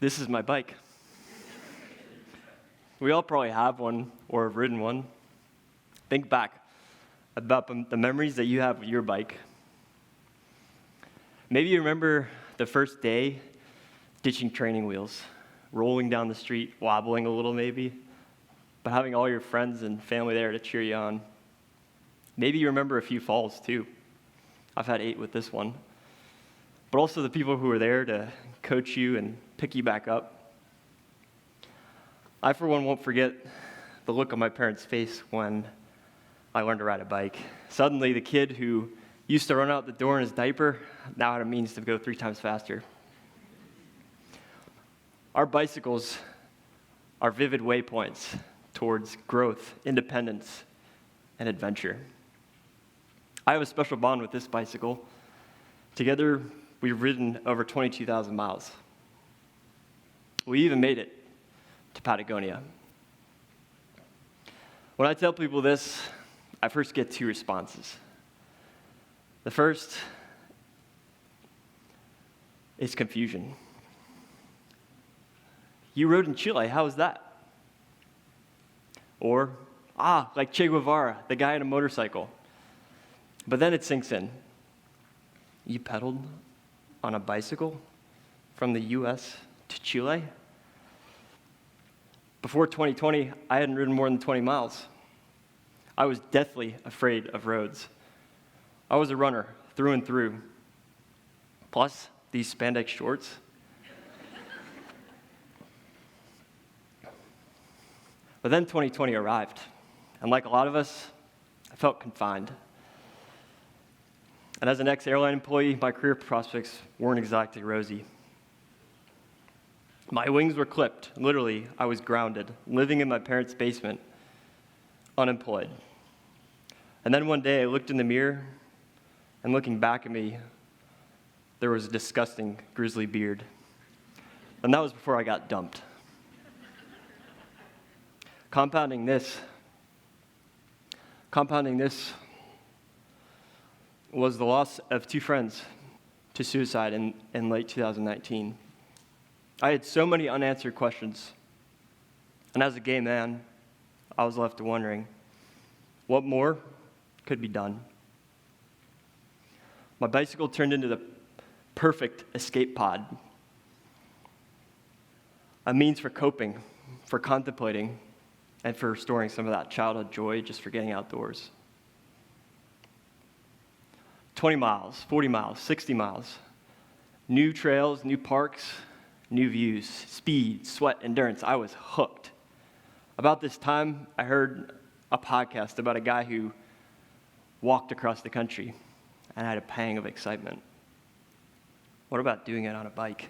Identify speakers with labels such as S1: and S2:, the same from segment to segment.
S1: This is my bike. We all probably have one or have ridden one. Think back about the memories that you have with your bike. Maybe you remember the first day ditching training wheels, rolling down the street, wobbling a little maybe, but having all your friends and family there to cheer you on. Maybe you remember a few falls too. I've had 8 with this one. But also the people who were there to coach you and pick you back up. I, for one, won't forget the look on my parents' face when I learned to ride a bike. Suddenly, the kid who used to run out the door in his diaper now had a means to go 3 times faster. Our bicycles are vivid waypoints towards growth, independence, and adventure. I have a special bond with this bicycle. Together, we've ridden over 22,000 miles. We even made it to Patagonia. When I tell people this, I first get 2 responses. The first is confusion. You rode in Chile, how was that? Or, like Che Guevara, the guy on a motorcycle. But then it sinks in. You pedaled on a bicycle from the US to Chile? Before 2020, I hadn't ridden more than 20 miles. I was deathly afraid of roads. I was a runner through and through. Plus, these spandex shorts. But then 2020 arrived, and like a lot of us, I felt confined. And as an ex-airline employee, my career prospects weren't exactly rosy. My wings were clipped. Literally, I was grounded, living in my parents' basement, unemployed. And then one day, I looked in the mirror, and looking back at me, there was a disgusting, grizzly beard. And that was before I got dumped. Compounding this was the loss of 2 friends to suicide in late 2019. I had so many unanswered questions. And as a gay man, I was left wondering, what more could be done? My bicycle turned into the perfect escape pod, a means for coping, for contemplating, and for restoring some of that childhood joy just for getting outdoors. 20 miles, 40 miles, 60 miles. New trails, new parks, new views, speed, sweat, endurance. I was hooked. About this time, I heard a podcast about a guy who walked across the country, and I had a pang of excitement. What about doing it on a bike?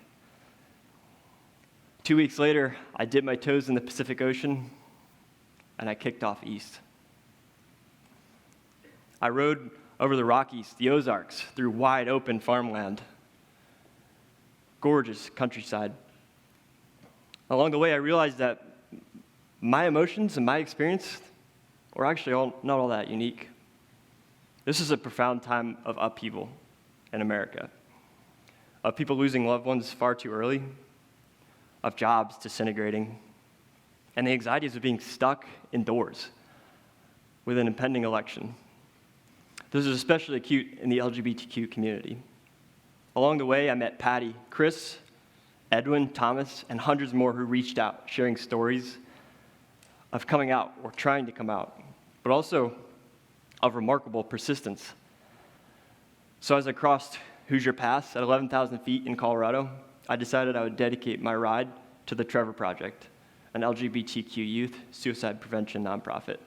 S1: 2 weeks later, I dipped my toes in the Pacific Ocean, and I kicked off east. I rode over the Rockies, the Ozarks, through wide open farmland, gorgeous countryside. Along the way, I realized that my emotions and my experience were actually not all that unique. This is a profound time of upheaval in America, of people losing loved ones far too early, of jobs disintegrating, and the anxieties of being stuck indoors with an impending election. This is especially acute in the LGBTQ community. Along the way, I met Patty, Chris, Edwin, Thomas, and hundreds more who reached out, sharing stories of coming out or trying to come out, but also of remarkable persistence. So as I crossed Hoosier Pass at 11,000 feet in Colorado, I decided I would dedicate my ride to the Trevor Project, an LGBTQ youth suicide prevention nonprofit.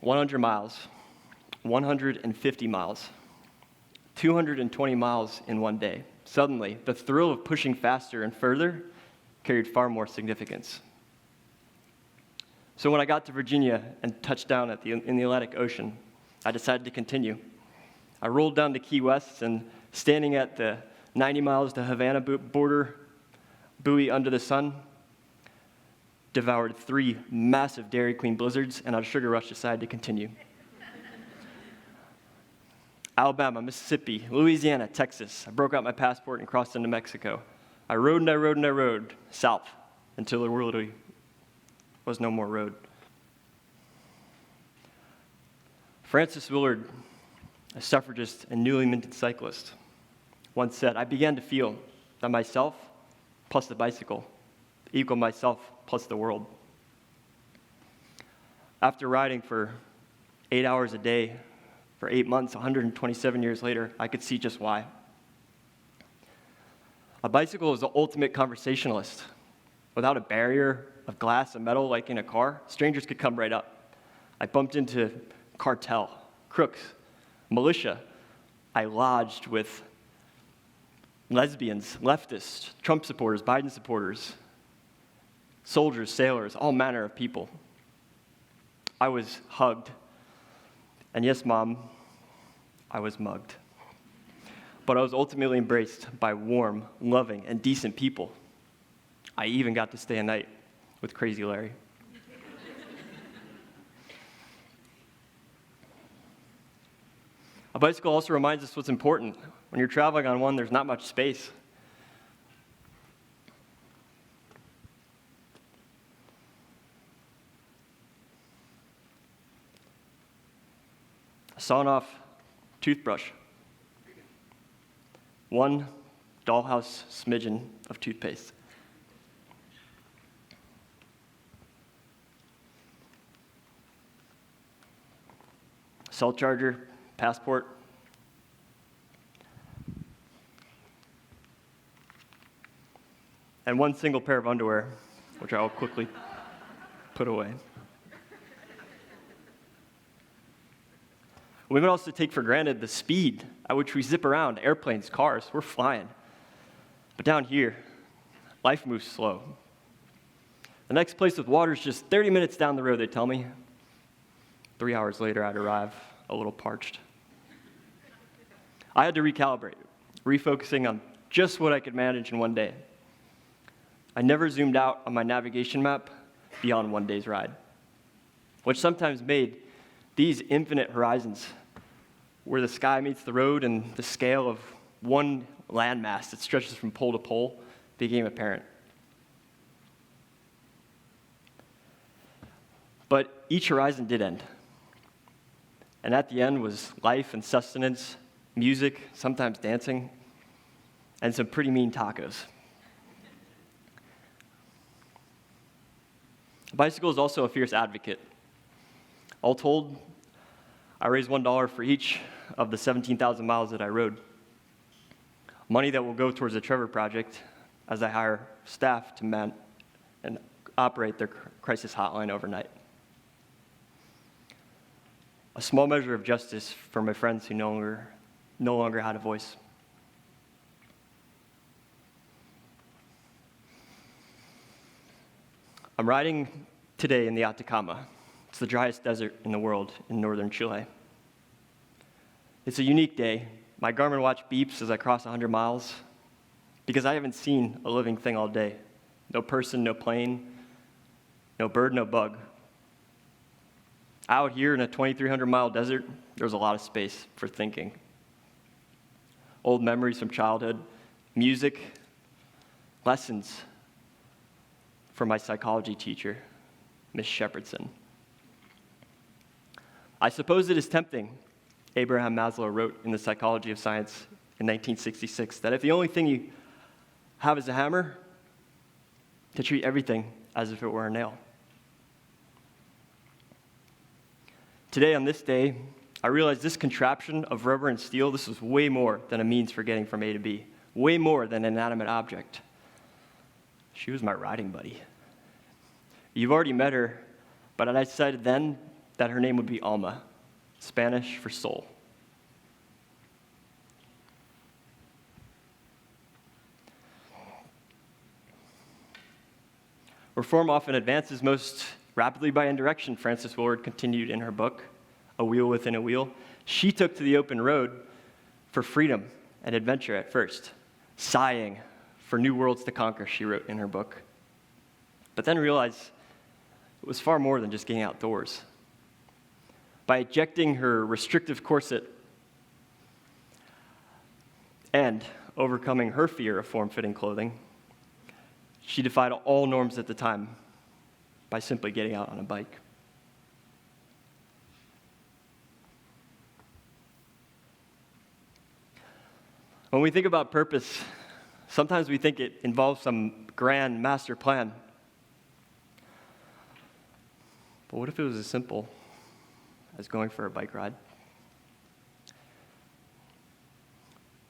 S1: 100 miles, 150 miles, 220 miles in one day. Suddenly, the thrill of pushing faster and further carried far more significance. So when I got to Virginia and touched down in the Atlantic Ocean, I decided to continue. I rolled down to Key West, and standing at the 90 miles to Havana border buoy under the sun, devoured 3 massive Dairy Queen blizzards, and on a sugar rush decided to continue. Alabama, Mississippi, Louisiana, Texas. I broke out my passport and crossed into Mexico. I rode and I rode and I rode south until there really was no more road. Frances Willard, a suffragist and newly minted cyclist, once said, "I began to feel that myself plus the bicycle equal myself plus the world." After riding for 8 hours a day for 8 months, 127 years later, I could see just why. A bicycle is the ultimate conversationalist. Without a barrier of glass and metal like in a car, strangers could come right up. I bumped into cartel, crooks, militia. I lodged with lesbians, leftists, Trump supporters, Biden supporters, soldiers, sailors, all manner of people. I was hugged. And yes, Mom, I was mugged. But I was ultimately embraced by warm, loving, and decent people. I even got to stay a night with Crazy Larry. A bicycle also reminds us what's important. When you're traveling on one, there's not much space. A sawn-off toothbrush. One dollhouse smidgen of toothpaste. Cell charger, passport. And one single pair of underwear, which I will quickly put away. We might also take for granted the speed at which we zip around. Airplanes, cars, we're flying. But down here, life moves slow. The next place with water is just 30 minutes down the road, they tell me. 3 hours later, I'd arrive a little parched. I had to recalibrate, refocusing on just what I could manage in one day. I never zoomed out on my navigation map beyond one day's ride, which sometimes made these infinite horizons where the sky meets the road and the scale of one landmass that stretches from pole to pole became apparent. But each horizon did end. And at the end was life and sustenance, music, sometimes dancing, and some pretty mean tacos. A bicycle is also a fierce advocate. All told, I raised $1 for each of the 17,000 miles that I rode. Money that will go towards the Trevor Project as I hire staff to man and operate their crisis hotline overnight. A small measure of justice for my friends who no longer had a voice. I'm riding today in the Atacama. It's the driest desert in the world in northern Chile. It's a unique day. My Garmin watch beeps as I cross 100 miles because I haven't seen a living thing all day. No person, no plane, no bird, no bug. Out here in a 2,300-mile desert, there's a lot of space for thinking. Old memories from childhood, music, lessons from my psychology teacher, Miss Shepherdson. I suppose it is tempting, Abraham Maslow wrote in The Psychology of Science in 1966, that if the only thing you have is a hammer, to treat everything as if it were a nail. Today, on this day, I realized this contraption of rubber and steel, this was way more than a means for getting from A to B, way more than an inanimate object. She was my riding buddy. You've already met her, but I decided then that her name would be Alma, Spanish for soul. Reform often advances most rapidly by indirection, Frances Willard continued in her book, A Wheel Within a Wheel. She took to the open road for freedom and adventure at first, sighing for new worlds to conquer, she wrote in her book. But then realized it was far more than just getting outdoors. By ejecting her restrictive corset And overcoming her fear of form-fitting clothing, she defied all norms at the time by simply getting out on a bike. When we think about purpose, sometimes we think it involves some grand master plan. But what if it was as simple as going for a bike ride?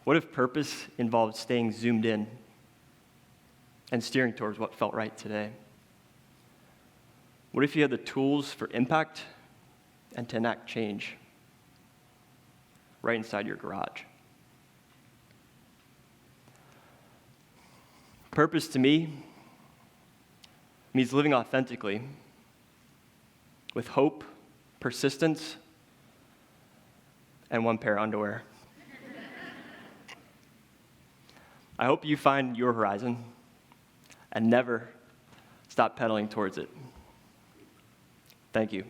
S1: What if purpose involved staying zoomed in and steering towards what felt right today? What if you had the tools for impact and to enact change right inside your garage? Purpose to me means living authentically with hope, persistence, and one pair of underwear. I hope you find your horizon and never stop pedaling towards it. Thank you.